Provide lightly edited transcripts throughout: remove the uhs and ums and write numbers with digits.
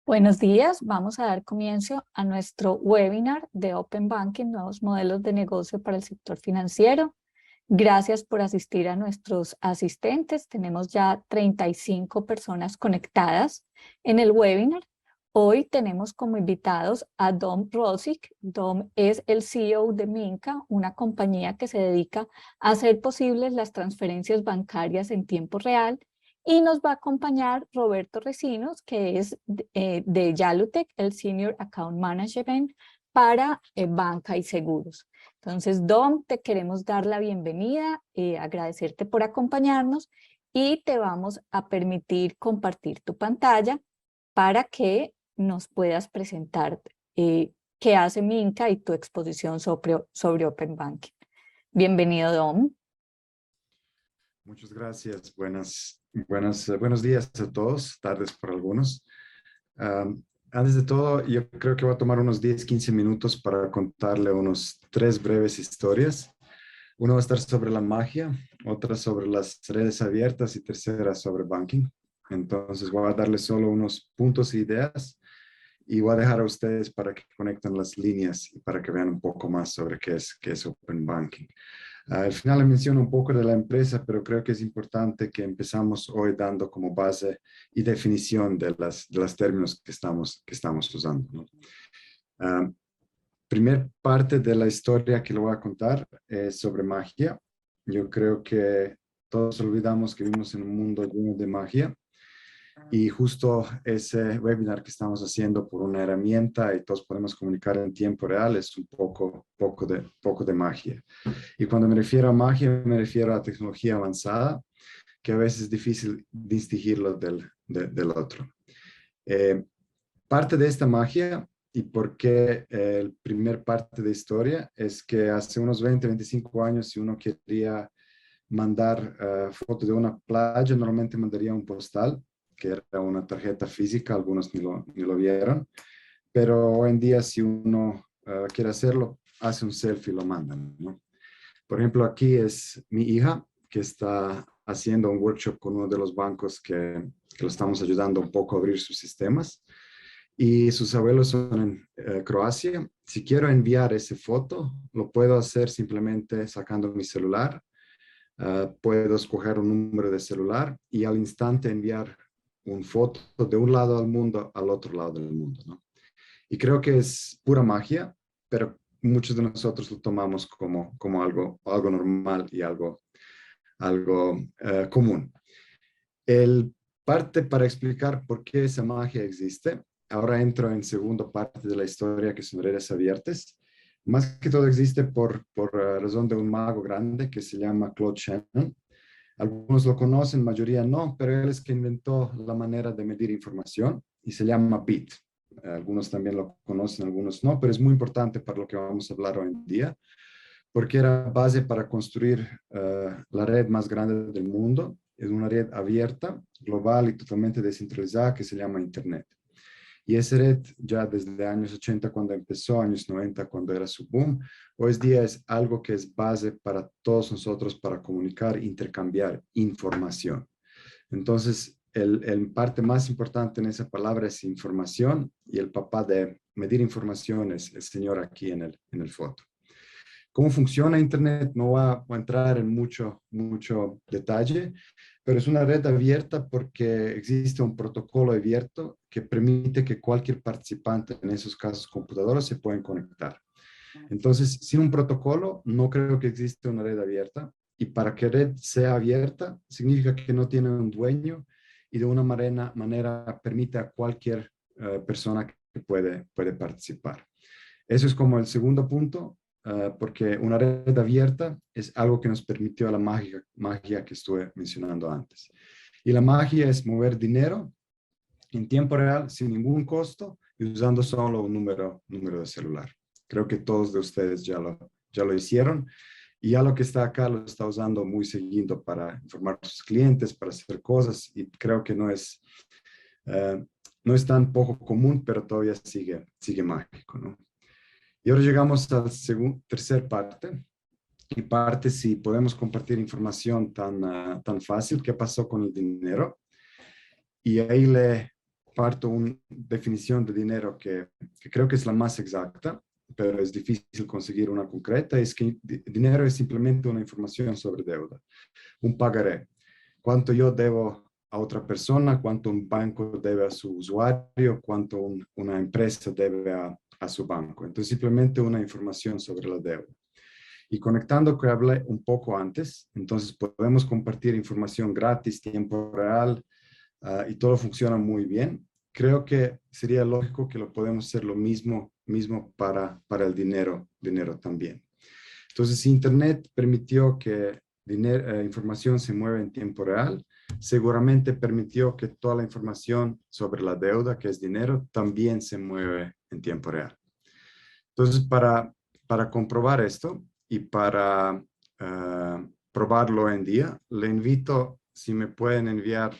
Buenos días, vamos a dar comienzo a nuestro webinar de Open Banking, nuevos modelos de negocio para el sector financiero. Gracias por asistir a nuestros asistentes. Tenemos ya 35 personas conectadas en el webinar. Hoy tenemos como invitados a Dom Rosic. Dom es el CEO de Minka, una compañía que se dedica a hacer posibles las transferencias bancarias en tiempo real. Y nos va a acompañar Roberto Recinos, que es de Yalutec, el Senior Account Management para banca y seguros. Entonces, Dom, te queremos dar la bienvenida, agradecerte por acompañarnos y te vamos a permitir compartir tu pantalla para que nos puedas presentar qué hace Minka y tu exposición sobre Open Banking. Bienvenido, Dom. Muchas gracias. Buenos días a todos, tardes para algunos. Antes de todo, yo creo que voy a tomar unos 10-15 minutos para contarle unos 3 breves historias. Una va a estar sobre la magia, otra sobre las redes abiertas y tercera sobre banking. Entonces voy a darles solo unos puntos e ideas y voy a dejar a ustedes para que conecten las líneas y para que vean un poco más sobre qué es Open Banking. Al final le menciono un poco de la empresa, pero creo que es importante que empezamos hoy dando como base y definición de los términos que estamos usando, ¿no? Primer parte de la historia que le voy a contar es sobre magia. Yo creo que todos olvidamos que vivimos en un mundo lleno de magia. Y justo ese webinar que estamos haciendo por una herramienta y todos podemos comunicar en tiempo real es un poco de magia. Y cuando me refiero a magia, me refiero a tecnología avanzada, que a veces es difícil distinguirlo del otro. Parte de esta magia y por qué el primer parte de historia es que hace unos 20-25 años, si uno quería mandar foto de una playa, normalmente mandaría un postal, que era una tarjeta física, algunos ni lo vieron, pero hoy en día si uno quiere hacerlo, hace un selfie y lo mandan, ¿no? Por ejemplo, aquí es mi hija que está haciendo un workshop con uno de los bancos que lo estamos ayudando un poco a abrir sus sistemas. Y sus abuelos son en Croacia. Si quiero enviar esa foto, lo puedo hacer simplemente sacando mi celular. Puedo escoger un número de celular y al instante enviar una foto de un lado del mundo al otro lado del mundo, ¿no? Y creo que es pura magia, pero muchos de nosotros lo tomamos como algo normal y algo común. El parte para explicar por qué esa magia existe. Ahora entro en segunda parte de la historia, que son redes abiertas. Más que todo existe por razón de un mago grande que se llama Claude Shannon. Algunos lo conocen, mayoría no, pero él es que inventó la manera de medir información y se llama bit. Algunos también lo conocen, algunos no, pero es muy importante para lo que vamos a hablar hoy en día, porque era base para construir la red más grande del mundo. Es una red abierta, global y totalmente descentralizada que se llama Internet. Y esa red ya desde años 80 cuando empezó, años 90 cuando era su boom, hoy día es algo que es base para todos nosotros para comunicar, intercambiar información. Entonces, el parte más importante en esa palabra es información y el papá de medir información es el señor aquí en el foto. ¿Cómo funciona Internet? No voy a entrar en mucho detalle, pero es una red abierta porque existe un protocolo abierto que permite que cualquier participante, en esos casos computadoras, se puedan conectar. Entonces, sin un protocolo, no creo que exista una red abierta. Y para que red sea abierta, significa que no tiene un dueño y de una manera permite a cualquier persona que puede participar. Eso es como el segundo punto, porque una red abierta es algo que nos permitió la magia que estuve mencionando antes. Y la magia es mover dinero en tiempo real, sin ningún costo y usando solo un número de celular. Creo que todos de ustedes ya lo hicieron y ya lo que está acá lo está usando muy seguido para informar a sus clientes, para hacer cosas y creo que no es tan poco común, pero todavía sigue mágico, ¿no? Y ahora llegamos a la tercera parte. Y parte si podemos compartir información tan fácil, ¿qué pasó con el dinero? Y ahí le parto una definición de dinero que creo que es la más exacta, pero es difícil conseguir una concreta, es que dinero es simplemente una información sobre deuda, un pagaré. Cuánto yo debo a otra persona, cuánto un banco debe a su usuario, cuánto una empresa debe a su banco. Entonces, simplemente una información sobre la deuda. Y conectando que hablé un poco antes, entonces podemos compartir información gratis, tiempo real, y todo funciona muy bien. Creo que sería lógico que lo podemos hacer lo mismo para el dinero también. Entonces, si Internet permitió que información se mueva en tiempo real, seguramente permitió que toda la información sobre la deuda, que es dinero, también se mueve en tiempo real. Entonces, para comprobar esto y para probarlo hoy en día, le invito, si me pueden enviar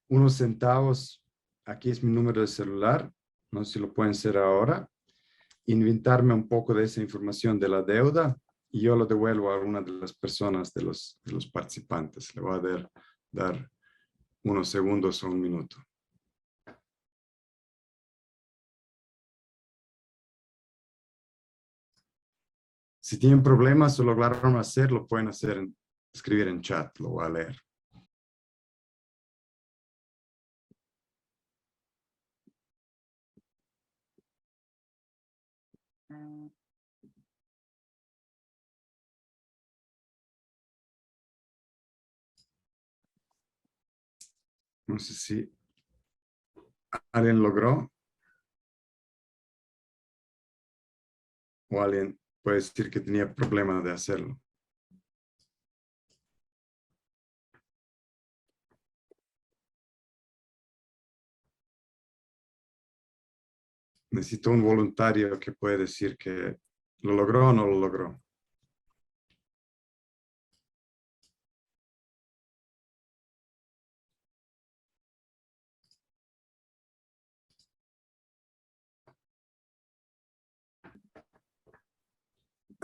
unos centavos, aquí es mi número de celular, no sé si lo pueden hacer ahora, inventarme un poco de esa información de la deuda y yo lo devuelvo a alguna de las personas, de los participantes. Le voy a dar unos segundos o un minuto. Si tienen problemas o lograron hacerlo, pueden escribir en chat, lo voy a leer. No sé si alguien logró o alguien puede decir que tenía problemas de hacerlo. Necesito un voluntario que puede decir que lo logró o no lo logró.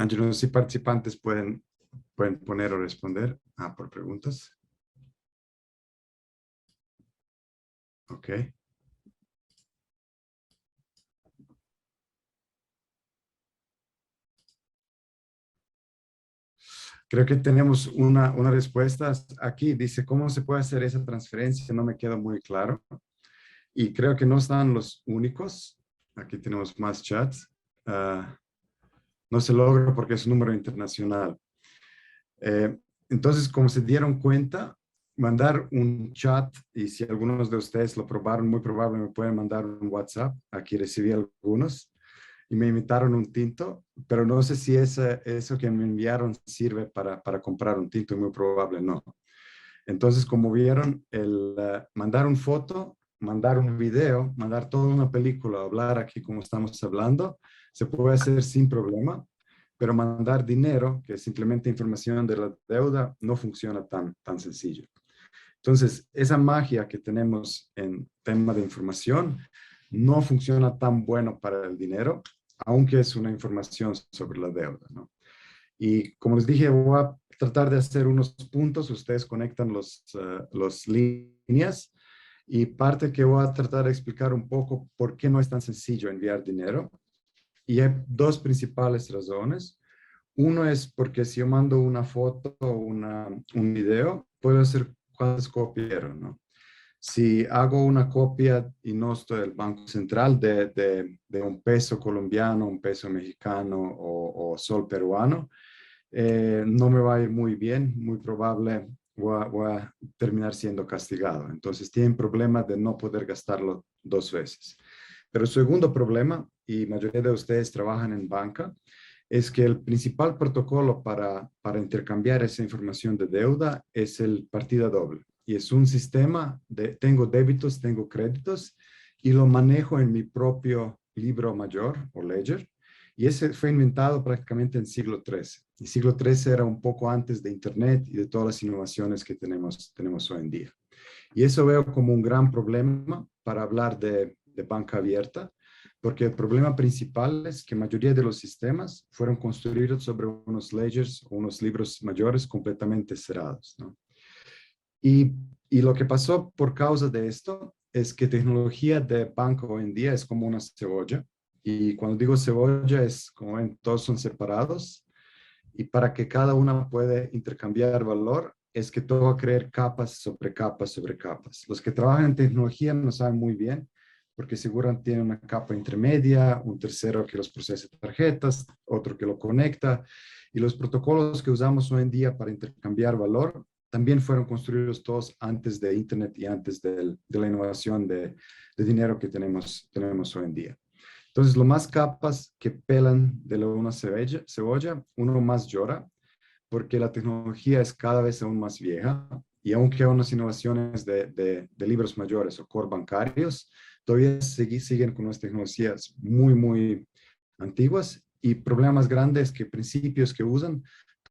Angelo, no sé si participantes pueden poner o responder por preguntas. Ok. Creo que tenemos una respuesta aquí. Dice, ¿cómo se puede hacer esa transferencia? No me queda muy claro. Y creo que no están los únicos. Aquí tenemos más chats. No se logra porque es un número internacional. Entonces, como se dieron cuenta, mandar un chat, y si algunos de ustedes lo probaron, muy probable me pueden mandar un WhatsApp. Aquí recibí algunos y me invitaron un tinto, pero no sé si eso que me enviaron sirve para comprar un tinto, muy probable no. Entonces, como vieron, mandar una foto, mandar un video, mandar toda una película, hablar aquí como estamos hablando, se puede hacer sin problema, pero mandar dinero, que es simplemente información de la deuda, no funciona tan sencillo. Entonces, esa magia que tenemos en tema de información no funciona tan bueno para el dinero, aunque es una información sobre la deuda, ¿no? Y como les dije, voy a tratar de hacer unos puntos, ustedes conectan los líneas y parte que voy a tratar de explicar un poco por qué no es tan sencillo enviar dinero. Y hay dos principales razones. Uno es porque si yo mando una foto o un video, puedo hacer cuántas copias quiero, ¿no? Si hago una copia y no estoy del Banco Central de un peso colombiano, un peso mexicano o sol peruano, no me va a ir muy bien, muy probable voy a terminar siendo castigado. Entonces tienen problemas de no poder gastarlo dos veces. Pero el segundo problema, y la mayoría de ustedes trabajan en banca, es que el principal protocolo para intercambiar esa información de deuda es el partida doble. Y es un sistema de tengo débitos, tengo créditos y lo manejo en mi propio libro mayor o ledger. Y ese fue inventado prácticamente en siglo XIII. El siglo XIII era un poco antes de Internet y de todas las innovaciones que tenemos hoy en día. Y eso veo como un gran problema para hablar de banca abierta, porque el problema principal es que la mayoría de los sistemas fueron construidos sobre unos ledgers o unos libros mayores completamente cerrados, ¿no? Y lo que pasó por causa de esto es que tecnología de banco hoy en día es como una cebolla. Y cuando digo cebolla es, como ven, todos son separados. Y para que cada una pueda intercambiar valor, es que todo va a crear capas sobre capas sobre capas. Los que trabajan en tecnología no saben muy bien, porque seguro tienen una capa intermedia, un tercero que los procesa tarjetas, otro que lo conecta. Y los protocolos que usamos hoy en día para intercambiar valor también fueron construidos todos antes de Internet y antes de la innovación de dinero que tenemos hoy en día. Entonces, lo más capas que pelan de una cebolla, uno más llora, porque la tecnología es cada vez aún más vieja y aunque hay unas innovaciones de libros mayores o core bancarios, todavía siguen con unas tecnologías muy, muy antiguas y problemas grandes que principios que usan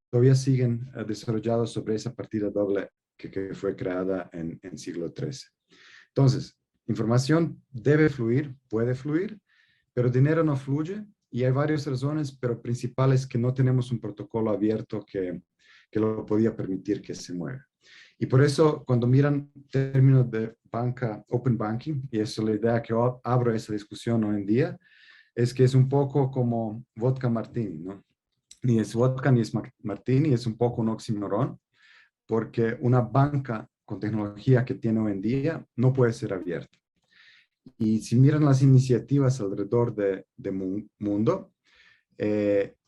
todavía siguen desarrollados sobre esa partida doble que fue creada en siglo XIII. Entonces, información debe fluir, puede fluir, pero dinero no fluye y hay varias razones, pero principales que no tenemos un protocolo abierto que lo podía permitir que se mueva. Y por eso, cuando miran términos de banca, open banking, y eso es la idea que abro esa discusión hoy en día, es que es un poco como vodka martini, ¿no? Ni es vodka ni es martini, es un poco un oxímoron, porque una banca con tecnología que tiene hoy en día no puede ser abierta. Y si miran las iniciativas alrededor de mundo,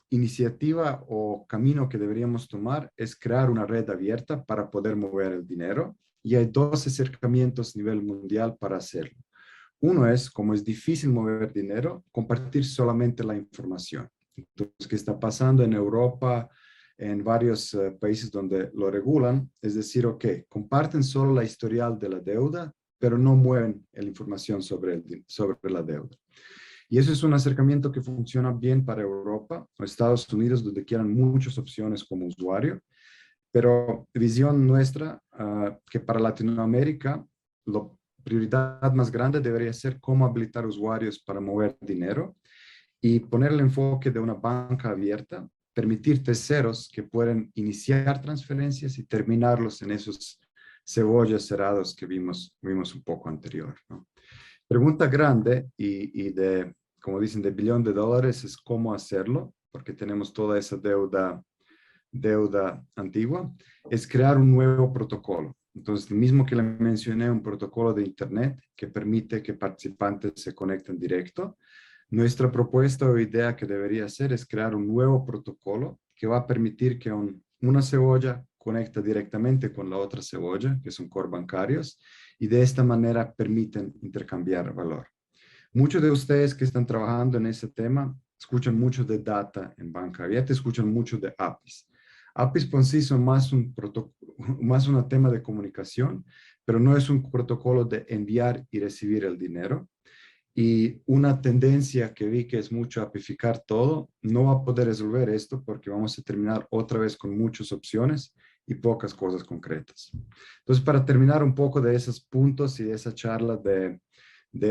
iniciativa o camino que deberíamos tomar es crear una red abierta para poder mover el dinero. Y hay dos acercamientos a nivel mundial para hacerlo. Uno es, como es difícil mover dinero, compartir solamente la información. Entonces, ¿qué está pasando en Europa, en varios países donde lo regulan? Es decir, ok, comparten solo la historial de la deuda, pero no mueven la información sobre la deuda. Y eso es un acercamiento que funciona bien para Europa o Estados Unidos, donde quieran muchas opciones como usuario, pero visión nuestra, que para Latinoamérica, la prioridad más grande debería ser cómo habilitar usuarios para mover dinero y poner el enfoque de una banca abierta, permitir terceros que pueden iniciar transferencias y terminarlos en esos cebollas cerrados que vimos un poco anterior, ¿no? Pregunta grande como dicen, de billón de dólares es cómo hacerlo, porque tenemos toda esa deuda antigua, es crear un nuevo protocolo. Entonces, el mismo que le mencioné, un protocolo de Internet que permite que participantes se conecten directo. Nuestra propuesta o idea que debería ser es crear un nuevo protocolo que va a permitir que una cebolla conecte directamente con la otra cebolla, que son core bancarios, y de esta manera permiten intercambiar valor. Muchos de ustedes que están trabajando en ese tema escuchan mucho de data en banca abierta, escuchan mucho de APIs. APIs por sí son más un tema de comunicación, pero no es un protocolo de enviar y recibir el dinero. Y una tendencia que vi que es mucho apificar todo, no va a poder resolver esto porque vamos a terminar otra vez con muchas opciones y pocas cosas concretas. Entonces, para terminar un poco de esos puntos y de esa charla de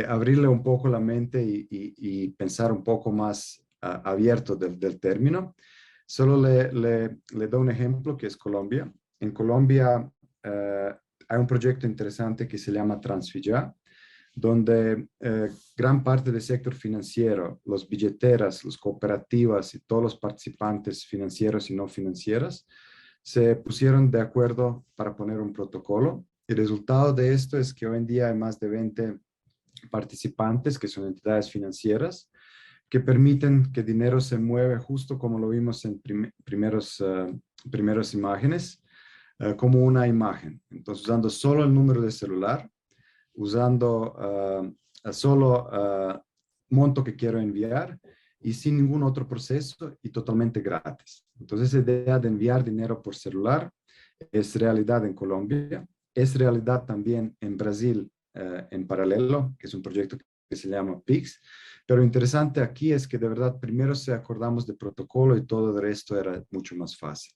abrirle un poco la mente y pensar un poco más abierto del término, solo le doy un ejemplo que es Colombia. En Colombia hay un proyecto interesante que se llama Transfilla, donde gran parte del sector financiero, los billeteras, las cooperativas y todos los participantes financieros y no financieros se pusieron de acuerdo para poner un protocolo. El resultado de esto es que hoy en día hay más de 20 participantes que son entidades financieras que permiten que dinero se mueva justo como lo vimos en primeras imágenes, como una imagen. Entonces, usando solo el número de celular, usando solo monto que quiero enviar y sin ningún otro proceso y totalmente gratis. Entonces, esa idea de enviar dinero por celular es realidad en Colombia, es realidad también en Brasil en paralelo, que es un proyecto que se llama PIX. Pero lo interesante aquí es que de verdad primero se acordamos de protocolo y todo el resto era mucho más fácil.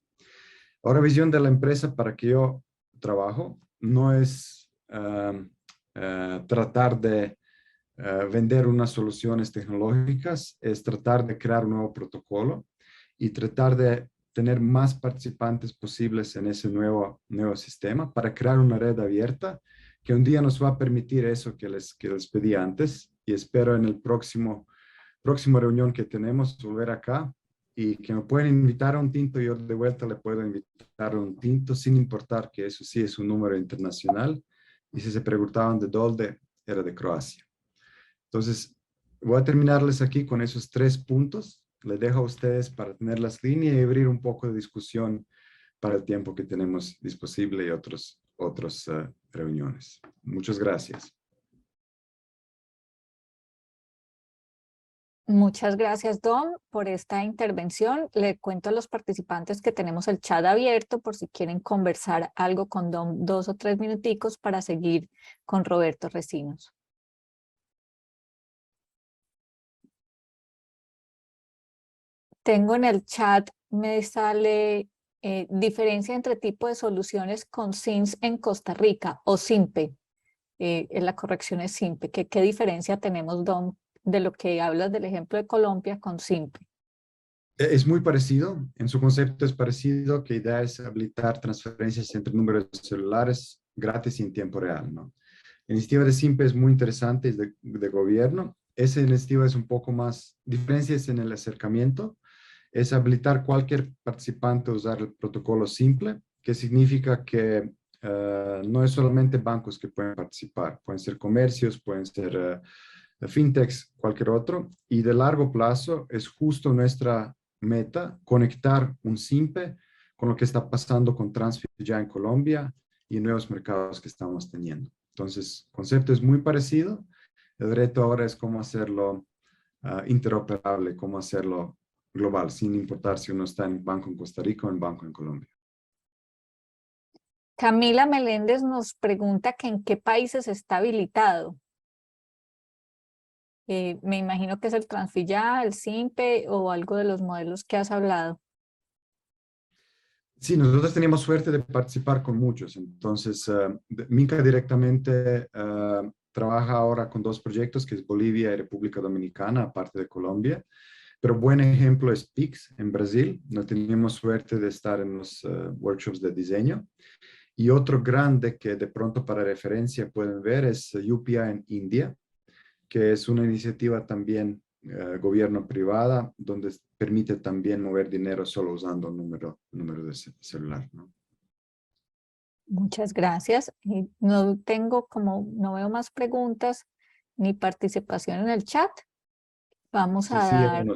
Ahora, visión de la empresa para que yo trabajo no es tratar de vender unas soluciones tecnológicas, es tratar de crear un nuevo protocolo y tratar de tener más participantes posibles en ese nuevo sistema para crear una red abierta que un día nos va a permitir eso que les pedí antes, y espero en el próxima reunión que tenemos volver acá y que me pueden invitar a un tinto. Yo de vuelta le puedo invitar a un tinto sin importar que eso sí es un número internacional, y si se preguntaban de dónde, era de Croacia. Entonces, voy a terminarles aquí con esos 3 puntos. Les dejo a ustedes para tener las líneas y abrir un poco de discusión para el tiempo que tenemos disponible y otras reuniones. Muchas gracias. Muchas gracias, Dom, por esta intervención. Le cuento a los participantes que tenemos el chat abierto por si quieren conversar algo con Dom 2 o 3 minuticos para seguir con Roberto Recinos. Tengo en el chat, me sale diferencia entre tipo de soluciones con SINS en Costa Rica o SIMPE. La corrección es SIMPE. ¿Qué diferencia tenemos, Dom, de lo que hablas del ejemplo de Colombia con SIMPE? Es muy parecido, en su concepto es parecido, que la idea es habilitar transferencias entre números celulares gratis y en tiempo real, ¿no? La iniciativa de SIMPE es muy interesante, es de gobierno. Esa iniciativa es un poco más, diferencias en el acercamiento, es habilitar cualquier participante a usar el protocolo simple, que significa que no es solamente bancos que pueden participar, pueden ser comercios, pueden ser fintechs, cualquier otro, y de largo plazo es justo nuestra meta conectar un simple con lo que está pasando con Transfer ya en Colombia y nuevos mercados que estamos teniendo. Entonces, el concepto es muy parecido. El reto ahora es cómo hacerlo interoperable, cómo hacerlo global, sin importar si uno está en banco en Costa Rica o en banco en Colombia. Camila Meléndez nos pregunta que en qué países está habilitado. Me imagino que es el Transfilla, el SIMPE o algo de los modelos que has hablado. Sí, nosotros teníamos suerte de participar con muchos. Entonces, Minca directamente trabaja ahora con 2 proyectos, que es Bolivia y República Dominicana, aparte de Colombia. Pero buen ejemplo es Pix en Brasil. No teníamos suerte de estar en los workshops de diseño. Y otro grande que de pronto para referencia pueden ver es UPI en India, que es una iniciativa también gobierno privada, donde permite también mover dinero solo usando un número de celular, ¿no? Muchas gracias. No veo más preguntas ni participación en el chat. Vamos Sí, a sí, dar...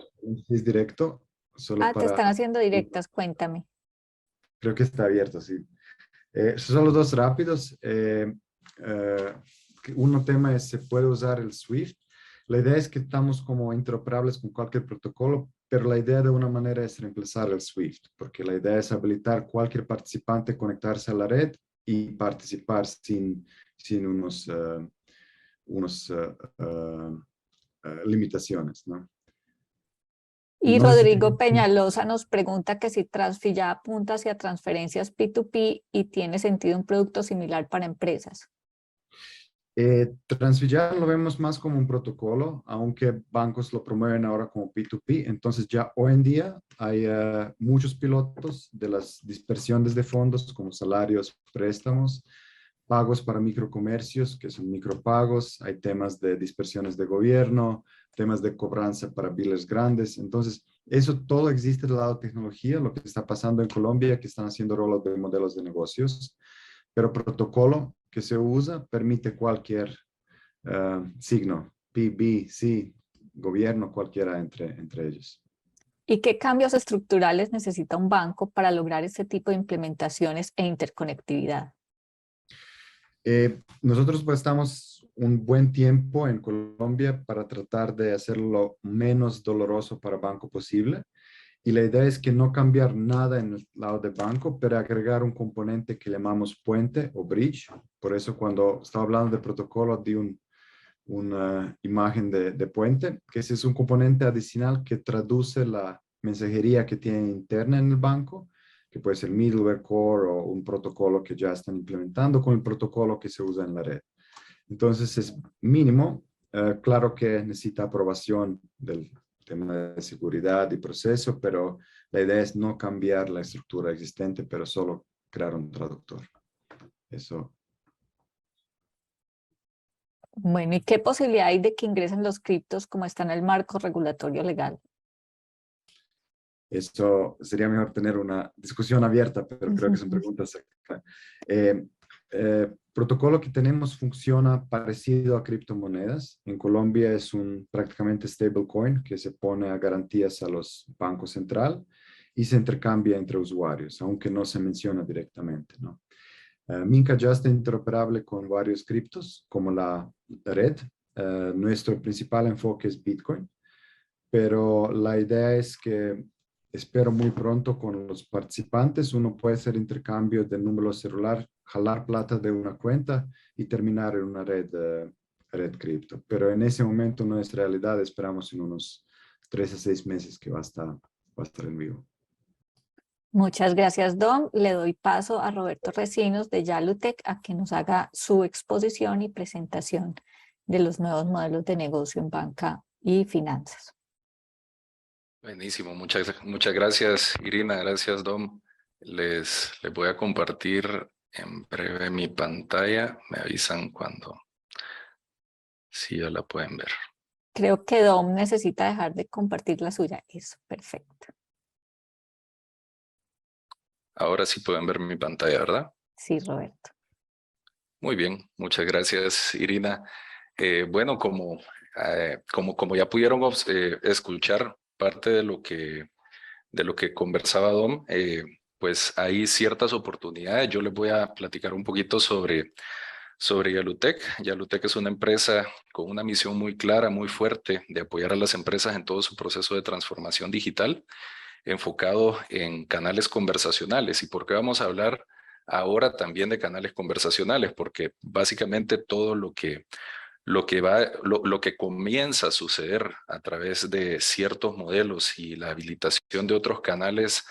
es directo, solo Te están para... haciendo directas, cuéntame. Creo que está abierto, sí. Solo 2 rápidos. Uno tema es, ¿se puede usar el SWIFT? La idea es que estamos como interoperables con cualquier protocolo, pero la idea de una manera es reemplazar el SWIFT, porque la idea es habilitar cualquier participante a conectarse a la red y participar sin unos limitaciones, ¿no? Y No sé si Rodrigo Peñalosa nos pregunta que si Transfilla apunta hacia transferencias P2P y tiene sentido un producto similar para empresas. Transfillar lo vemos más como un protocolo, aunque bancos lo promueven ahora como P2P. Entonces ya hoy en día hay muchos pilotos de las dispersiones de fondos como salarios, préstamos, pagos para microcomercios, que son micropagos. Hay temas de dispersiones de gobierno, temas de cobranza para billers grandes. Entonces, eso todo existe del lado de tecnología, lo que está pasando en Colombia, que están haciendo rollos de modelos de negocios, pero protocolo que se usa permite cualquier signo, P, B, C, gobierno, cualquiera entre ellos. ¿Y qué cambios estructurales necesita un banco para lograr este tipo de implementaciones e interconectividad? Nosotros pues estamos un buen tiempo en Colombia para tratar de hacerlo lo menos doloroso para banco posible. Y la idea es que no cambiar nada en el lado de banco, pero agregar un componente que llamamos puente o bridge. Por eso cuando estaba hablando de protocolo di una imagen de puente, que ese es un componente adicional que traduce la mensajería que tiene interna en el banco, que puede ser middleware core o un protocolo que ya están implementando con el protocolo que se usa en la red. Entonces es mínimo, claro que necesita aprobación del tema de seguridad y proceso, pero la idea es no cambiar la estructura existente, pero solo crear un traductor. Eso. Bueno, ¿y qué posibilidad hay de que ingresen los criptos como está en el marco regulatorio legal? Eso sería mejor tener una discusión abierta, pero creo que son Ujú. preguntas. Eh, protocolo que tenemos funciona parecido a criptomonedas. En Colombia es un prácticamente stablecoin que se pone a garantías a los bancos central y se intercambia entre usuarios, aunque no se menciona directamente, ¿no? Minca ya está interoperable con varios criptos, como la red. Nuestro principal enfoque es Bitcoin, pero la idea es que espero muy pronto con los participantes uno puede hacer intercambio de número celular, jalar plata de una cuenta y terminar en una red cripto. Pero en ese momento no es realidad, esperamos en unos 3 a 6 meses que va a estar en vivo. Muchas gracias, Dom. Le doy paso a Roberto Recinos de Yalutec a que nos haga su exposición y presentación de los nuevos modelos de negocio en banca y finanzas. Buenísimo, muchas gracias, Irina, gracias, Dom. Les voy a compartir en breve mi pantalla. Me avisan cuando sí ya la pueden ver. Creo que Dom necesita dejar de compartir la suya. Eso, perfecto. Ahora sí pueden ver mi pantalla, ¿verdad? Sí, Roberto. Muy bien, muchas gracias, Irina. Bueno, como ya pudieron escuchar parte de lo que conversaba Dom, pues hay ciertas oportunidades. Yo les voy a platicar un poquito sobre Yalutec. Yalutec es una empresa con una misión muy clara, muy fuerte de apoyar a las empresas en todo su proceso de transformación digital, enfocado en canales conversacionales. ¿Y por qué vamos a hablar ahora también de canales conversacionales? Porque básicamente todo lo que comienza a suceder a través de ciertos modelos y la habilitación de otros canales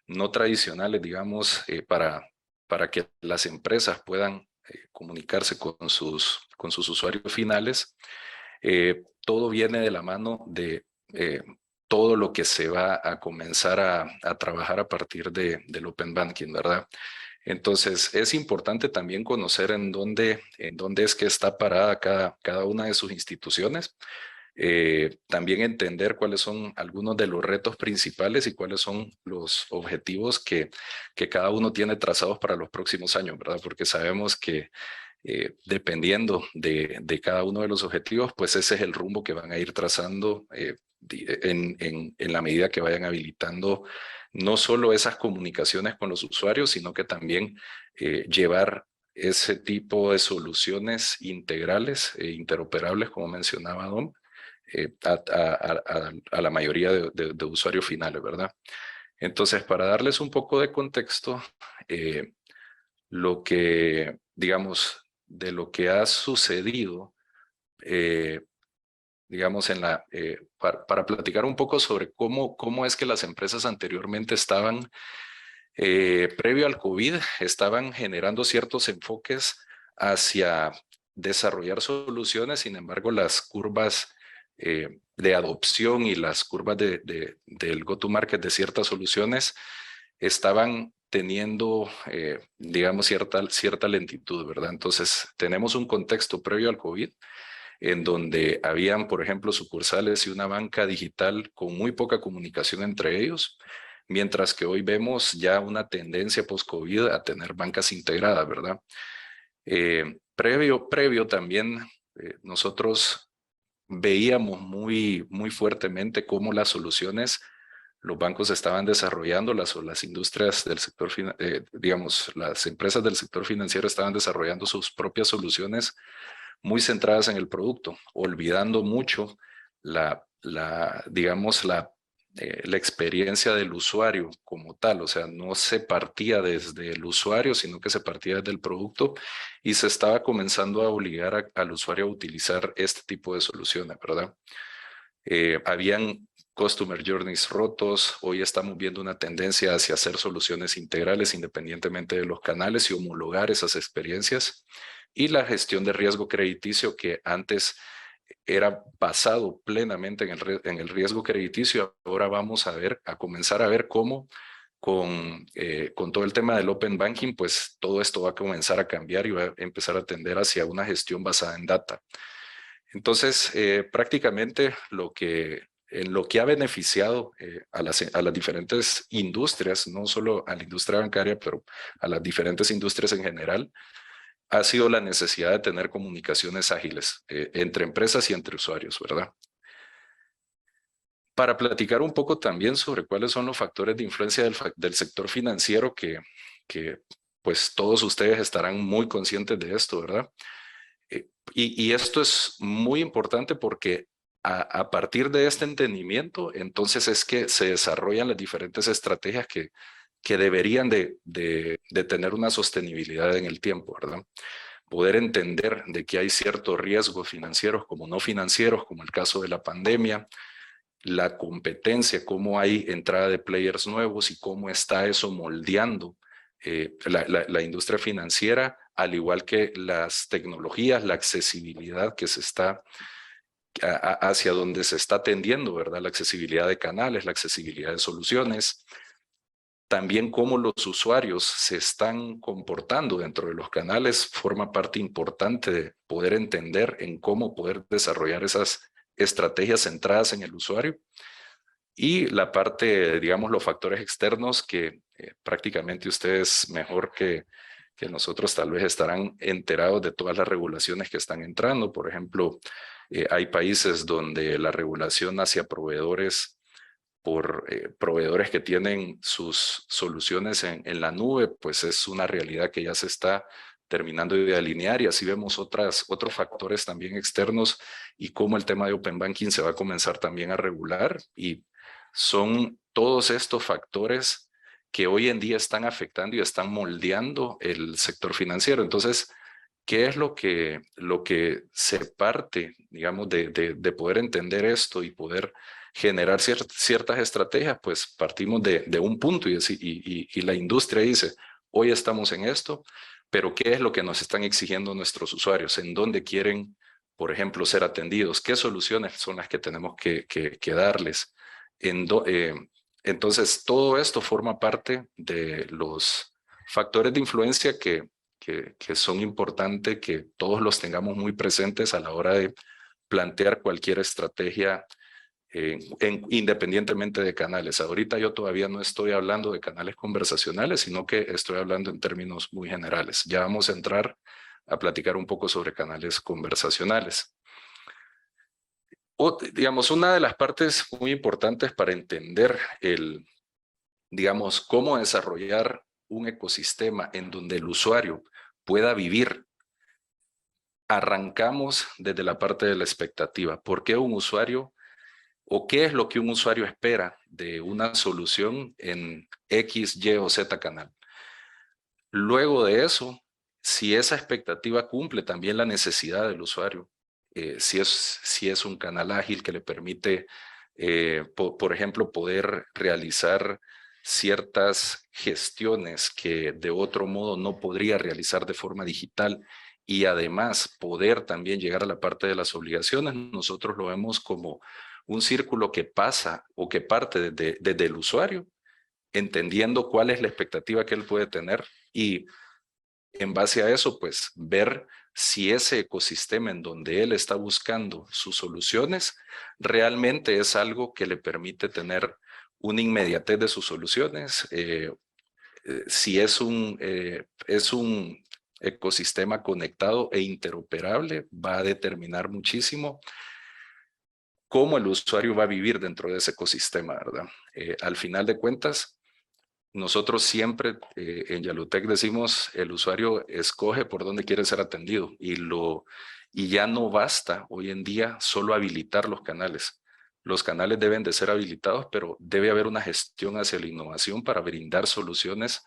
no tradicionales, digamos, para que las empresas puedan comunicarse con sus usuarios finales, todo viene de la mano de todo lo que se va a comenzar a trabajar a partir del Open Banking, ¿verdad? Entonces, es importante también conocer en dónde es que está parada cada una de sus instituciones. También entender cuáles son algunos de los retos principales y cuáles son los objetivos que cada uno tiene trazados para los próximos años, ¿verdad? Porque sabemos que dependiendo de cada uno de los objetivos, pues ese es el rumbo que van a ir trazando en la medida que vayan habilitando no solo esas comunicaciones con los usuarios, sino que también llevar ese tipo de soluciones integrales e interoperables, como mencionaba Dom, a la mayoría de usuarios finales, ¿verdad? Entonces, para darles un poco de contexto, lo que, digamos, de lo que ha sucedido, digamos, para platicar un poco sobre cómo es que las empresas anteriormente estaban, previo al COVID, estaban generando ciertos enfoques hacia desarrollar soluciones. Sin embargo, las curvas de adopción y las curvas del go-to-market de ciertas soluciones estaban teniendo, digamos, cierta lentitud, ¿verdad? Entonces, tenemos un contexto previo al COVID en donde habían, por ejemplo, sucursales y una banca digital con muy poca comunicación entre ellos, mientras que hoy vemos ya una tendencia post-COVID a tener bancas integradas, ¿verdad? Previo también, nosotros veíamos muy fuertemente cómo las soluciones los bancos estaban desarrollando, las industrias del sector, digamos, las empresas del sector financiero estaban desarrollando sus propias soluciones muy centradas en el producto, olvidando mucho digamos, la experiencia del usuario como tal. O sea, no se partía desde el usuario, sino que se partía desde el producto y se estaba comenzando a obligar al usuario a utilizar este tipo de soluciones, ¿verdad? Habían customer journeys rotos. Hoy estamos viendo una tendencia hacia hacer soluciones integrales independientemente de los canales y homologar esas experiencias. Y la gestión de riesgo crediticio, que antes era basado plenamente en el riesgo crediticio, ahora vamos a comenzar a ver cómo con todo el tema del Open Banking, pues todo esto va a comenzar a cambiar y va a empezar a tender hacia una gestión basada en data. Entonces, prácticamente en lo que ha beneficiado a las diferentes industrias, no solo a la industria bancaria, pero a las diferentes industrias en general, ha sido la necesidad de tener comunicaciones ágiles entre empresas y entre usuarios, ¿verdad? Para platicar un poco también sobre cuáles son los factores de influencia del sector financiero que pues todos ustedes estarán muy conscientes de esto, ¿verdad? Y esto es muy importante porque a partir de este entendimiento, entonces es que se desarrollan las diferentes estrategias que deberían de tener una sostenibilidad en el tiempo, ¿verdad? Poder entender de que hay ciertos riesgos financieros como no financieros, como el caso de la pandemia, la competencia, cómo hay entrada de players nuevos y cómo está eso moldeando la industria financiera, al igual que las tecnologías, la accesibilidad que se está hacia donde se está tendiendo, ¿verdad? La accesibilidad de canales, la accesibilidad de soluciones. También cómo los usuarios se están comportando dentro de los canales forma parte importante de poder entender en cómo poder desarrollar esas estrategias centradas en el usuario. Y la parte, digamos, los factores externos que prácticamente ustedes mejor que nosotros tal vez estarán enterados de todas las regulaciones que están entrando. Por ejemplo, hay países donde la regulación hacia proveedores por proveedores que tienen sus soluciones en la nube, pues es una realidad que ya se está terminando de alinear, y así vemos otros factores también externos y cómo el tema de Open Banking se va a comenzar también a regular, y son todos estos factores que hoy en día están afectando y están moldeando el sector financiero. Entonces, ¿qué es lo que se parte, digamos, de poder entender esto y poder generar ciertas estrategias? Pues partimos de un punto y la industria dice, hoy estamos en esto, pero ¿qué es lo que nos están exigiendo nuestros usuarios? ¿En dónde quieren, por ejemplo, ser atendidos? ¿Qué soluciones son las que tenemos que darles? Entonces, todo esto forma parte de los factores de influencia que son importantes que todos los tengamos muy presentes a la hora de plantear cualquier estrategia independientemente de canales. Ahorita yo todavía no estoy hablando de canales conversacionales, sino que estoy hablando en términos muy generales. Ya vamos a entrar a platicar un poco sobre canales conversacionales. Digamos, una de las partes muy importantes para entender digamos, cómo desarrollar un ecosistema en donde el usuario pueda vivir, arrancamos desde la parte de la expectativa. ¿Por qué un usuario o qué es lo que un usuario espera de una solución en X, Y o Z canal? Luego de eso, si esa expectativa cumple también la necesidad del usuario, si es un canal ágil que le permite, por ejemplo, poder realizar ciertas gestiones que de otro modo no podría realizar de forma digital, y además poder también llegar a la parte de las obligaciones, nosotros lo vemos como un círculo que pasa o que parte desde el usuario, entendiendo cuál es la expectativa que él puede tener, y en base a eso, pues ver si ese ecosistema en donde él está buscando sus soluciones realmente es algo que le permite tener una inmediatez de sus soluciones, si es un ecosistema conectado e interoperable, va a determinar muchísimo cómo el usuario va a vivir dentro de ese ecosistema, ¿verdad? Al final de cuentas, nosotros siempre en Yalutec decimos, el usuario escoge por dónde quiere ser atendido, y ya no basta hoy en día solo habilitar los canales. Los canales deben de ser habilitados, pero debe haber una gestión hacia la innovación para brindar soluciones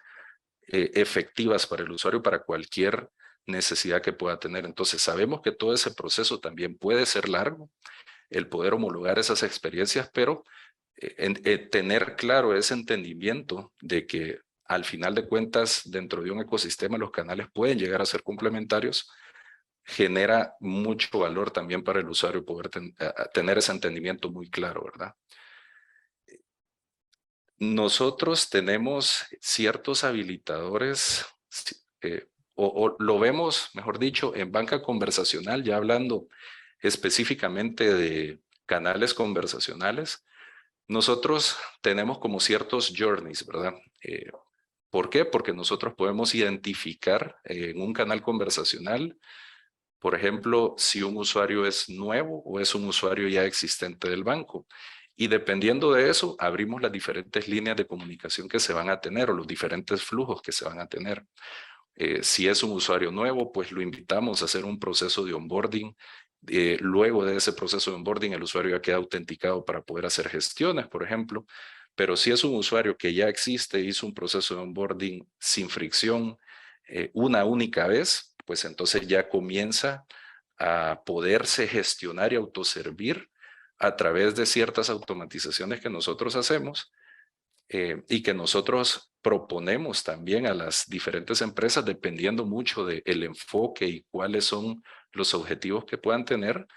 efectivas para el usuario, para cualquier necesidad que pueda tener. Entonces sabemos que todo ese proceso también puede ser largo, el poder homologar esas experiencias, pero tener claro ese entendimiento de que al final de cuentas dentro de un ecosistema los canales pueden llegar a ser complementarios, genera mucho valor también para el usuario poder tener ese entendimiento muy claro, ¿verdad? nosotros tenemos ciertos habilitadores, o lo vemos, mejor dicho, en banca conversacional, ya hablando específicamente de canales conversacionales. Nosotros tenemos como ciertos journeys, ¿verdad? ¿Por qué? Porque nosotros podemos identificar en un canal conversacional, por ejemplo, si un usuario es nuevo o es un usuario ya existente del banco. Y dependiendo de eso, abrimos las diferentes líneas de comunicación que se van a tener o los diferentes flujos que se van a tener. Si es un usuario nuevo, pues lo invitamos a hacer un proceso de onboarding. Luego de ese proceso de onboarding, el usuario ya queda autenticado para poder hacer gestiones, por ejemplo. Pero si es un usuario que ya existe, hizo un proceso de onboarding sin fricción una única vez, pues entonces ya comienza a poderse gestionar y autoservir a través de ciertas automatizaciones que nosotros hacemos y que nosotros proponemos también a las diferentes empresas dependiendo mucho del enfoque y cuáles son los objetivos que puedan tener,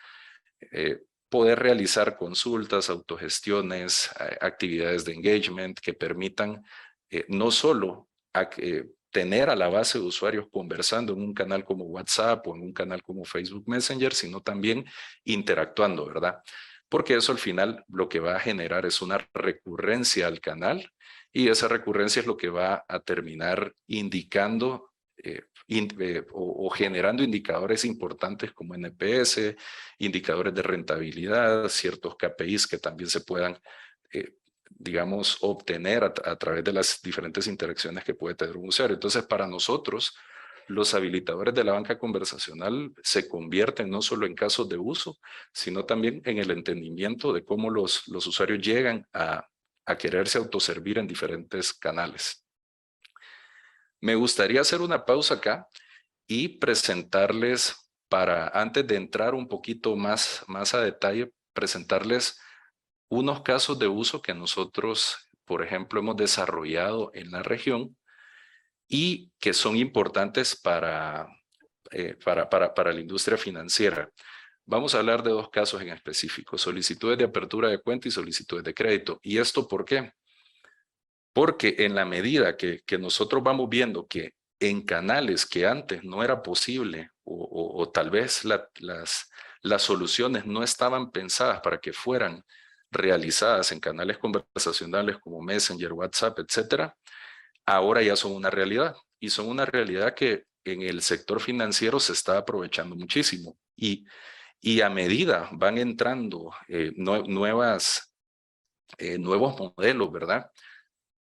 poder realizar consultas, autogestiones, actividades de engagement que permitan no solo tener a la base de usuarios conversando en un canal como WhatsApp o en un canal como Facebook Messenger, sino también interactuando, ¿verdad? Porque eso al final lo que va a generar es una recurrencia al canal y esa recurrencia es lo que va a terminar indicando o generando indicadores importantes como NPS, indicadores de rentabilidad, ciertos KPIs que también se puedan, digamos, obtener a través de las diferentes interacciones que puede tener un usuario. Entonces, para nosotros, los habilitadores de la banca conversacional se convierten no solo en casos de uso, sino también en el entendimiento de cómo los usuarios llegan a quererse autoservir en diferentes canales. Me gustaría hacer una pausa acá y presentarles, antes de entrar un poquito más a detalle, presentarles unos casos de uso que nosotros, por ejemplo, hemos desarrollado en la región y que son importantes para la industria financiera. Vamos a hablar de dos casos en específico, solicitudes de apertura de cuenta y solicitudes de crédito. ¿Y esto por qué? Porque en la medida que nosotros vamos viendo que en canales que antes no era posible o tal vez las soluciones no estaban pensadas para que fueran realizadas en canales conversacionales como Messenger, WhatsApp, etcétera, ahora ya son una realidad y son una realidad que en el sector financiero se está aprovechando muchísimo y a medida van entrando nuevos modelos, ¿verdad?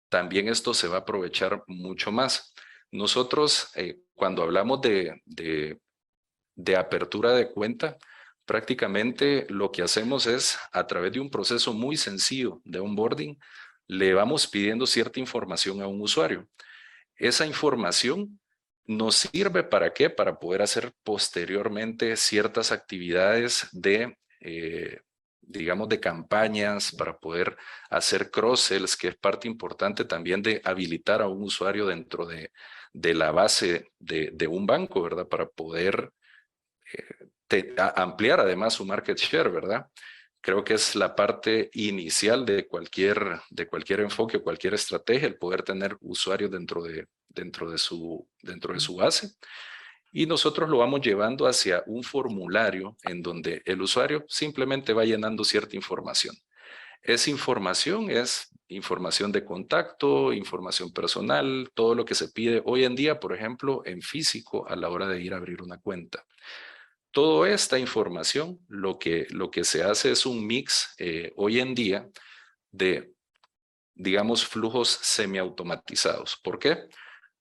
También esto se va a aprovechar mucho más. Nosotros, cuando hablamos de apertura de cuenta, prácticamente lo que hacemos es, a través de un proceso muy sencillo de onboarding, le vamos pidiendo cierta información a un usuario. Esa información nos sirve ¿para qué? Para poder hacer posteriormente ciertas actividades digamos, de campañas, para poder hacer cross-sells, que es parte importante también de habilitar a un usuario dentro de la base de un banco, ¿verdad? Para poder ampliar además su market share, ¿verdad? Creo que es la parte inicial de cualquier enfoque o cualquier estrategia, el poder tener usuarios dentro de su base. Y nosotros lo vamos llevando hacia un formulario en donde el usuario simplemente va llenando cierta información. Esa información es información de contacto, información personal, todo lo que se pide hoy en día, por ejemplo, en físico a la hora de ir a abrir una cuenta. Toda esta información, lo que se hace es un mix hoy en día de, digamos, flujos semiautomatizados. ¿Por qué?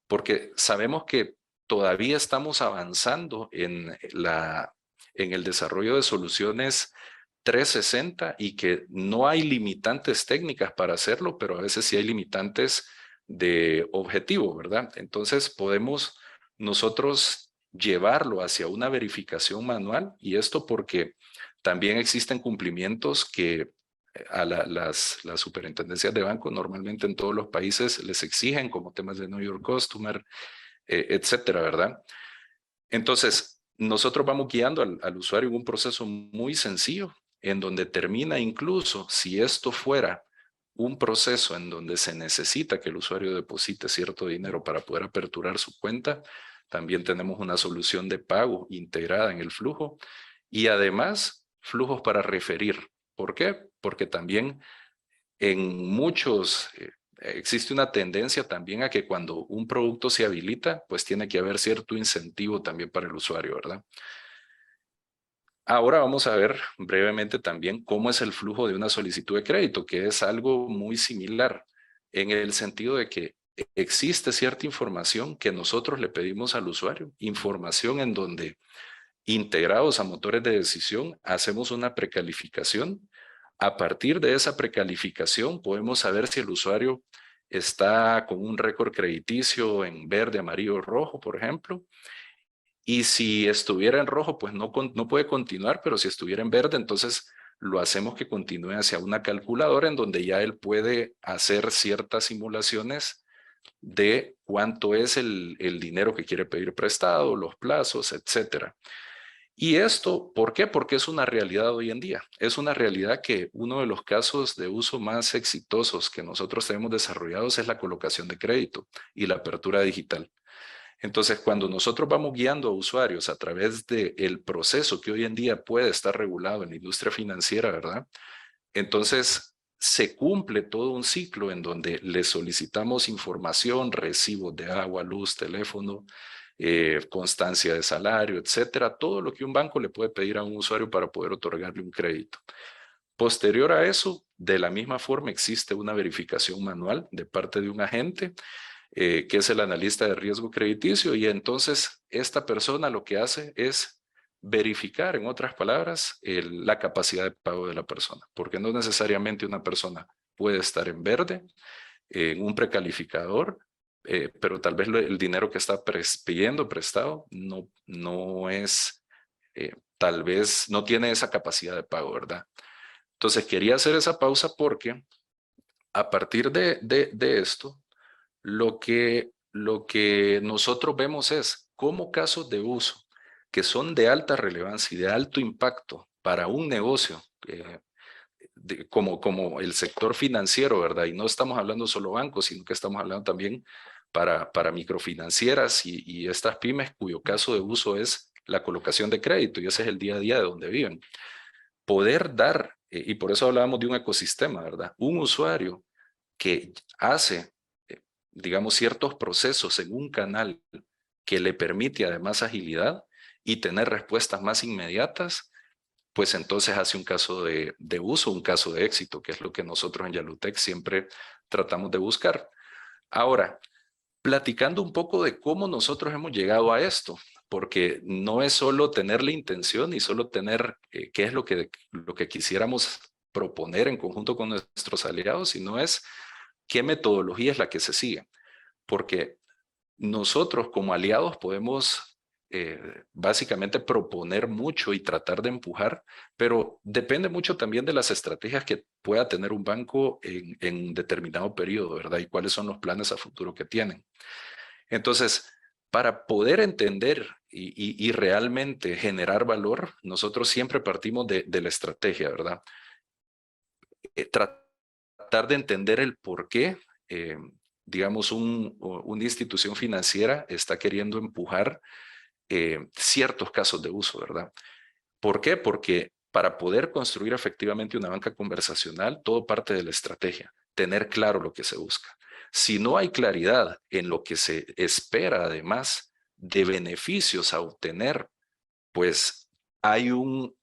Porque sabemos que todavía estamos avanzando en el desarrollo de soluciones 360 y que no hay limitantes técnicas para hacerlo, pero a veces sí hay limitantes de objetivo, ¿verdad? Entonces podemos nosotros llevarlo hacia una verificación manual y esto porque también existen cumplimientos que a las superintendencias de banco normalmente en todos los países les exigen como temas de Know Your Customer, etcétera, ¿verdad? Entonces, nosotros vamos guiando al usuario en un proceso muy sencillo en donde termina incluso si esto fuera un proceso en donde se necesita que el usuario deposite cierto dinero para poder aperturar su cuenta, también tenemos una solución de pago integrada en el flujo y además flujos para referir. ¿Por qué? Porque también en muchos existe una tendencia también a que cuando un producto se habilita, pues tiene que haber cierto incentivo también para el usuario, ¿verdad? Ahora vamos a ver brevemente también cómo es el flujo de una solicitud de crédito, que es algo muy similar en el sentido de que existe cierta información que nosotros le pedimos al usuario, información en donde integrados a motores de decisión hacemos una precalificación. A partir de esa precalificación podemos saber si el usuario está con un récord crediticio en verde, amarillo o rojo, por ejemplo. Y si estuviera en rojo, pues no puede continuar, pero si estuviera en verde, entonces lo hacemos que continúe hacia una calculadora en donde ya él puede hacer ciertas simulaciones de cuánto es el dinero que quiere pedir prestado, los plazos, etcétera. Y esto, ¿por qué? Porque es una realidad hoy en día. Es una realidad que uno de los casos de uso más exitosos que nosotros tenemos desarrollados es la colocación de crédito y la apertura digital. Entonces, cuando nosotros vamos guiando a usuarios a través del proceso que hoy en día puede estar regulado en la industria financiera, ¿verdad? Entonces, se cumple todo un ciclo en donde le solicitamos información, recibos de agua, luz, teléfono, constancia de salario, etcétera, todo lo que un banco le puede pedir a un usuario para poder otorgarle un crédito. Posterior a eso, de la misma forma, existe una verificación manual de parte de un agente que es el analista de riesgo crediticio, y entonces esta persona lo que hace es verificar, en otras palabras, la capacidad de pago de la persona, porque no necesariamente una persona puede estar en verde, en un precalificador, pero tal vez el dinero que está pidiendo prestado no es, tal vez no tiene esa capacidad de pago, ¿verdad? Entonces quería hacer esa pausa porque a partir de esto, lo que nosotros vemos es cómo casos de uso que son de alta relevancia y de alto impacto para un negocio, como el sector financiero, ¿verdad? Y no estamos hablando solo bancos, sino que estamos hablando también para microfinancieras y estas pymes cuyo caso de uso es la colocación de crédito, y ese es el día a día de donde viven. Poder dar, y por eso hablábamos de un ecosistema, ¿verdad? Un usuario que hace, digamos, ciertos procesos en un canal que le permite además agilidad y tener respuestas más inmediatas, pues entonces hace un caso de uso, un caso de éxito, que es lo que nosotros en Yalutec siempre tratamos de buscar. Ahora, platicando un poco de cómo nosotros hemos llegado a esto, porque no es solo tener la intención y solo tener qué es lo que quisiéramos proponer en conjunto con nuestros aliados, sino es qué metodología es la que se sigue. Porque nosotros como aliados podemos básicamente proponer mucho y tratar de empujar, pero depende mucho también de las estrategias que pueda tener un banco en determinado periodo, ¿verdad? Y cuáles son los planes a futuro que tienen. Entonces, para poder entender y realmente generar valor, nosotros siempre partimos de la estrategia, ¿verdad? Tratar de entender el por qué, digamos, una institución financiera está queriendo empujar ciertos casos de uso, ¿verdad? ¿Por qué? Porque para poder construir efectivamente una banca conversacional, todo parte de la estrategia, tener claro lo que se busca. Si no hay claridad en lo que se espera, además de beneficios a obtener, pues hay un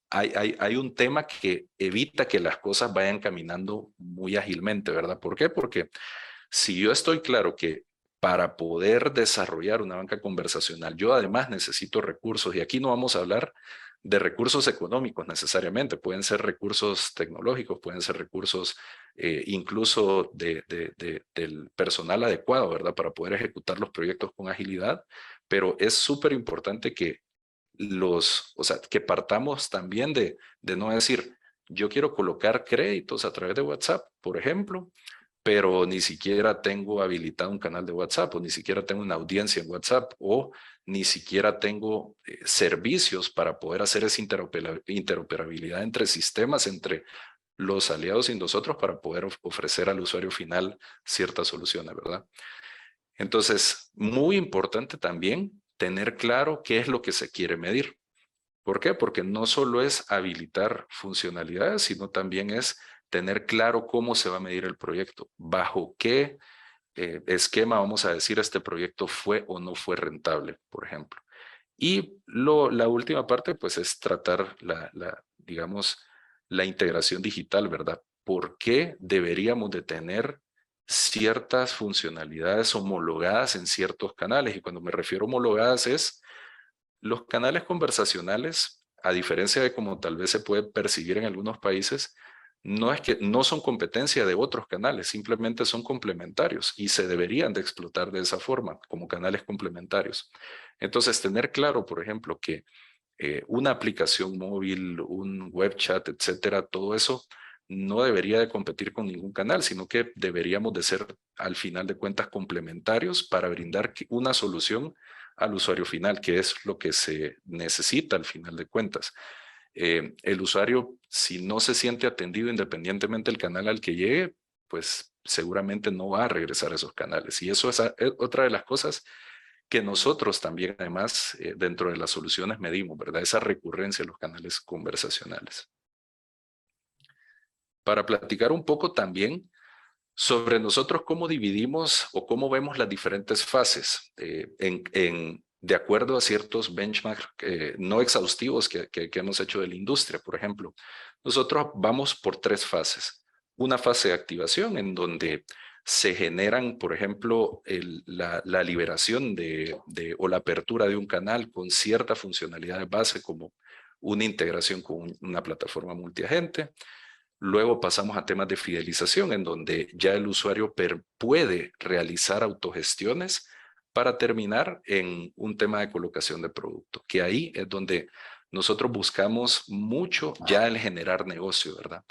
tema que evita que las cosas vayan caminando muy ágilmente, ¿verdad? ¿Por qué? Porque si yo estoy claro que para poder desarrollar una banca conversacional, yo además necesito recursos, y aquí no vamos a hablar de recursos económicos necesariamente, pueden ser recursos tecnológicos, pueden ser recursos incluso del personal adecuado, ¿verdad? Para poder ejecutar los proyectos con agilidad, pero es súper importante que que partamos también de no decir, yo quiero colocar créditos a través de WhatsApp, por ejemplo, pero ni siquiera tengo habilitado un canal de WhatsApp, o ni siquiera tengo una audiencia en WhatsApp, o ni siquiera tengo servicios para poder hacer esa interoperabilidad entre sistemas, entre los aliados y nosotros para poder ofrecer al usuario final ciertas soluciones, ¿verdad? Entonces, muy importante también tener claro qué es lo que se quiere medir. ¿Por qué? Porque no solo es habilitar funcionalidades, sino también es tener claro cómo se va a medir el proyecto, bajo qué esquema vamos a decir este proyecto fue o no fue rentable, por ejemplo. Y la última parte, pues, es tratar digamos, la integración digital, ¿verdad? ¿Por qué deberíamos de tener ciertas funcionalidades homologadas en ciertos canales? Y cuando me refiero a homologadas es los canales conversacionales, a diferencia de como tal vez se puede percibir en algunos países, no es que no son competencia de otros canales, simplemente son complementarios y se deberían de explotar de esa forma, como canales complementarios. Entonces, tener claro, por ejemplo, que una aplicación móvil, un web chat, etcétera, todo eso no debería de competir con ningún canal, sino que deberíamos de ser, al final de cuentas, complementarios para brindar una solución al usuario final, que es lo que se necesita al final de cuentas. El usuario, si no se siente atendido independientemente del canal al que llegue, pues seguramente no va a regresar a esos canales. Y eso es otra de las cosas que nosotros también, además, dentro de las soluciones medimos, ¿verdad? Esa recurrencia en los canales conversacionales. Para platicar un poco también sobre nosotros cómo dividimos o cómo vemos las diferentes fases de acuerdo a ciertos benchmarks no exhaustivos que hemos hecho de la industria. Por ejemplo, nosotros vamos por 3 fases. Una fase de activación en donde se generan, por ejemplo, la liberación o la apertura de un canal con cierta funcionalidad de base como una integración con una plataforma multiagente. Luego pasamos a temas de fidelización, en donde ya el usuario puede realizar autogestiones para terminar en un tema de colocación de producto, que ahí es donde nosotros buscamos mucho ya el generar negocio, ¿verdad?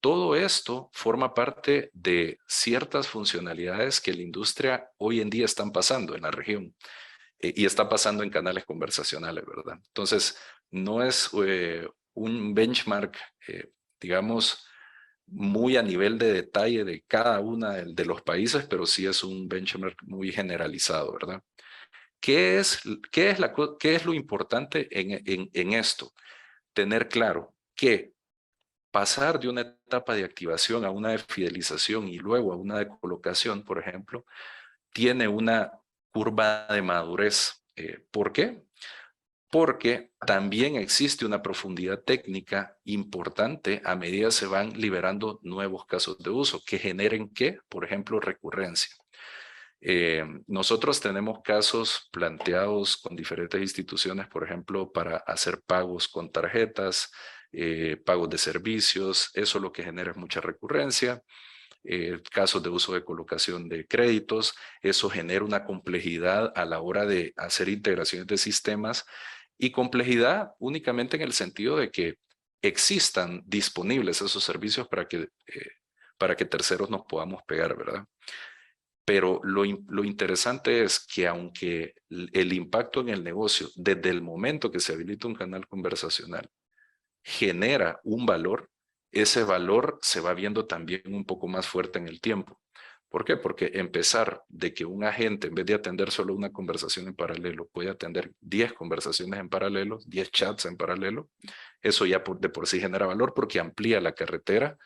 Todo esto forma parte de ciertas funcionalidades que la industria hoy en día están pasando en la región y está pasando en canales conversacionales, ¿verdad? Entonces, no es un benchmark, digamos, muy a nivel de detalle de cada una de los países, pero sí es un benchmark muy generalizado, ¿verdad? ¿Qué es lo importante en esto? Tener claro que pasar de una etapa de activación a una de fidelización y luego a una de colocación, por ejemplo, tiene una curva de madurez. ¿Por qué? Porque también existe una profundidad técnica importante a medida se van liberando nuevos casos de uso que generen, ¿qué? Por ejemplo, recurrencia. Nosotros tenemos casos planteados con diferentes instituciones, por ejemplo, para hacer pagos con tarjetas, pagos de servicios, eso lo que genera es mucha recurrencia. Casos de uso de colocación de créditos, eso genera una complejidad a la hora de hacer integraciones de sistemas y complejidad únicamente en el sentido de que existan disponibles esos servicios para que terceros nos podamos pegar, ¿verdad? Pero lo interesante es que aunque el impacto en el negocio, desde el momento que se habilita un canal conversacional, genera un valor, ese valor se va viendo también un poco más fuerte en el tiempo. ¿Por qué? Porque empezar de que un agente, en vez de atender solo una conversación en paralelo, puede atender 10 conversaciones en paralelo, 10 chats en paralelo, eso ya de por sí genera valor porque amplía la carretera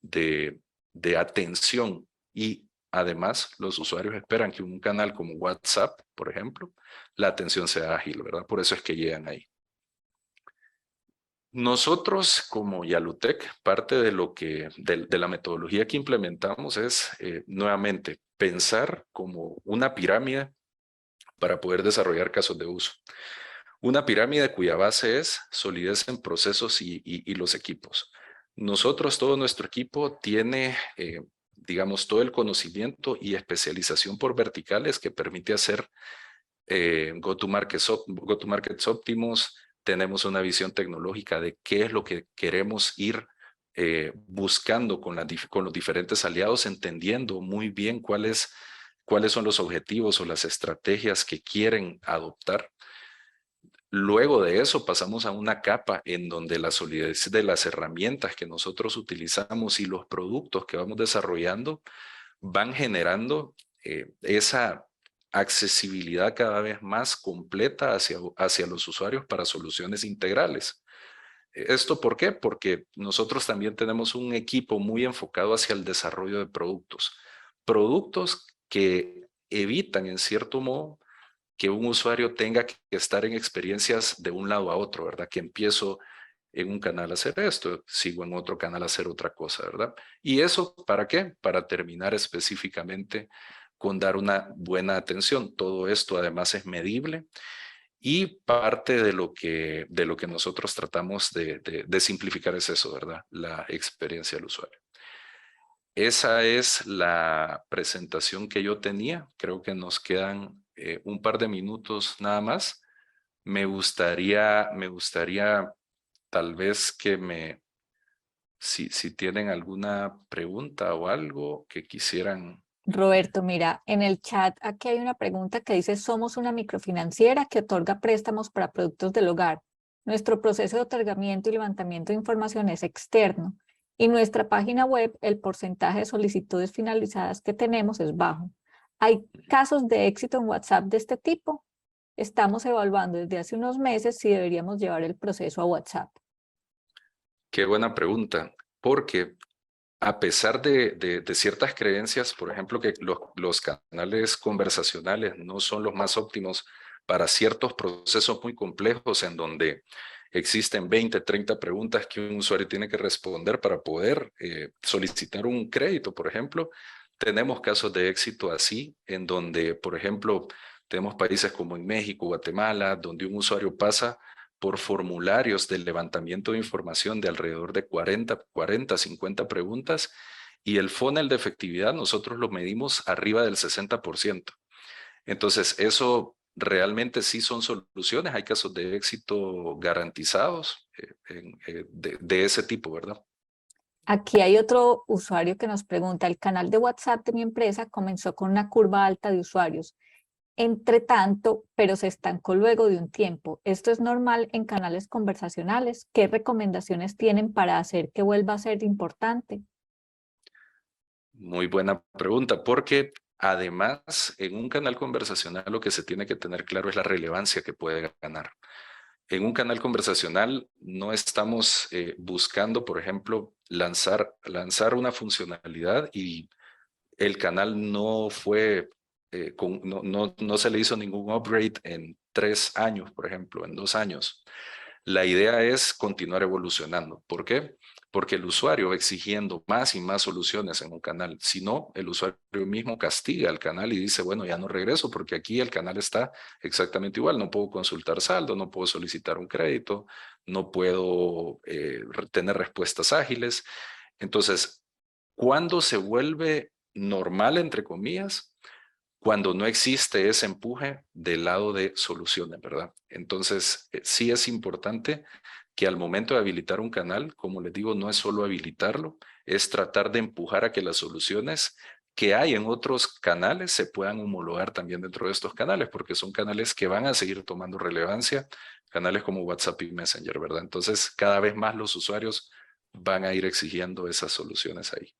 de atención y además los usuarios esperan que un canal como WhatsApp, por ejemplo, la atención sea ágil, ¿verdad? Por eso es que llegan ahí. Nosotros como Yalutec, parte de de la metodología que implementamos es nuevamente pensar como una pirámide para poder desarrollar casos de uso. Una pirámide cuya base es solidez en procesos y los equipos. Nosotros, todo nuestro equipo tiene, digamos, todo el conocimiento y especialización por verticales que permite hacer go-to-markets óptimos. Tenemos una visión tecnológica de qué es lo que queremos ir buscando con los diferentes aliados, entendiendo muy bien cuáles son los objetivos o las estrategias que quieren adoptar. Luego de eso pasamos a una capa en donde la solidez de las herramientas que nosotros utilizamos y los productos que vamos desarrollando van generando esa accesibilidad cada vez más completa hacia los usuarios para soluciones integrales. ¿Esto por qué? Porque nosotros también tenemos un equipo muy enfocado hacia el desarrollo de productos. Productos que evitan, en cierto modo, que un usuario tenga que estar en experiencias de un lado a otro, ¿verdad? Que empiezo en un canal a hacer esto, sigo en otro canal a hacer otra cosa, ¿verdad? ¿Y eso para qué? Para terminar específicamente con dar una buena atención. Todo esto además es medible y parte de lo que nosotros tratamos de simplificar es eso, ¿verdad? La experiencia del usuario. Esa es la presentación que yo tenía. Creo que nos quedan un par de minutos nada más. Me gustaría tal vez que si tienen alguna pregunta o algo que quisieran. Roberto, mira, en el chat aquí hay una pregunta que dice, somos una microfinanciera que otorga préstamos para productos del hogar. Nuestro proceso de otorgamiento y levantamiento de información es externo y nuestra página web, el porcentaje de solicitudes finalizadas que tenemos es bajo. ¿Hay casos de éxito en WhatsApp de este tipo? Estamos evaluando desde hace unos meses si deberíamos llevar el proceso a WhatsApp. Qué buena pregunta, porque a pesar de ciertas creencias, por ejemplo, que los canales conversacionales no son los más óptimos para ciertos procesos muy complejos en donde existen 20, 30 preguntas que un usuario tiene que responder para poder solicitar un crédito, por ejemplo. Tenemos casos de éxito así, en donde, por ejemplo, tenemos países como en México, Guatemala, donde un usuario pasa por formularios de levantamiento de información de alrededor de 40, 50 preguntas y el funnel de efectividad nosotros lo medimos arriba del 60%. Entonces, eso realmente sí son soluciones. Hay casos de éxito garantizados de ese tipo, ¿verdad? Aquí hay otro usuario que nos pregunta, el canal de WhatsApp de mi empresa comenzó con una curva alta de usuarios. Entre tanto, pero se estancó luego de un tiempo. ¿Esto es normal en canales conversacionales? ¿Qué recomendaciones tienen para hacer que vuelva a ser importante? Muy buena pregunta, porque además en un canal conversacional lo que se tiene que tener claro es la relevancia que puede ganar. En un canal conversacional no estamos buscando, por ejemplo, lanzar una funcionalidad y el canal no fue, no se le hizo ningún upgrade en 3 años, por ejemplo, en 2 años. La idea es continuar evolucionando. ¿Por qué? Porque el usuario va exigiendo más y más soluciones en un canal. Si no, el usuario mismo castiga al canal y dice, bueno, ya no regreso porque aquí el canal está exactamente igual. No puedo consultar saldo, no puedo solicitar un crédito, no puedo tener respuestas ágiles. Entonces, ¿cuándo se vuelve normal, entre comillas? Cuando no existe ese empuje del lado de soluciones, ¿verdad? Entonces, sí es importante que al momento de habilitar un canal, como les digo, no es solo habilitarlo, es tratar de empujar a que las soluciones que hay en otros canales se puedan homologar también dentro de estos canales, porque son canales que van a seguir tomando relevancia, canales como WhatsApp y Messenger, ¿verdad? Entonces, cada vez más los usuarios van a ir exigiendo esas soluciones ahí.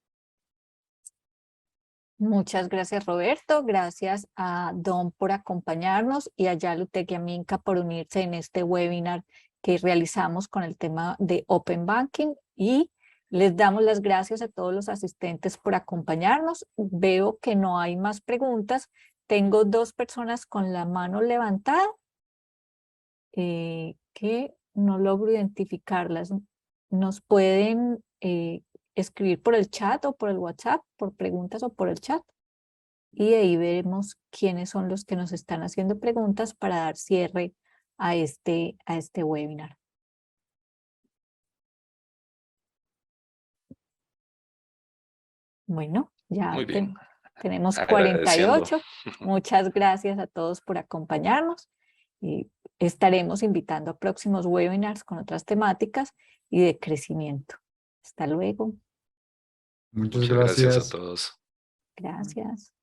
Muchas gracias, Roberto. Gracias a Don por acompañarnos y a Yalutek y a Minka por unirse en este webinar que realizamos con el tema de Open Banking. Y les damos las gracias a todos los asistentes por acompañarnos. Veo que no hay más preguntas. Tengo 2 personas con la mano levantada que no logro identificarlas. ¿Nos pueden escribir por el chat o por el WhatsApp, por preguntas o por el chat? Y ahí veremos quiénes son los que nos están haciendo preguntas para dar cierre a este webinar. Bueno, ya Muy bien, tenemos agradeciendo. 48. Muchas gracias a todos por acompañarnos. Y estaremos invitando a próximos webinars con otras temáticas y de crecimiento. Hasta luego. Muchas Muchas gracias a gracias. todos. Gracias.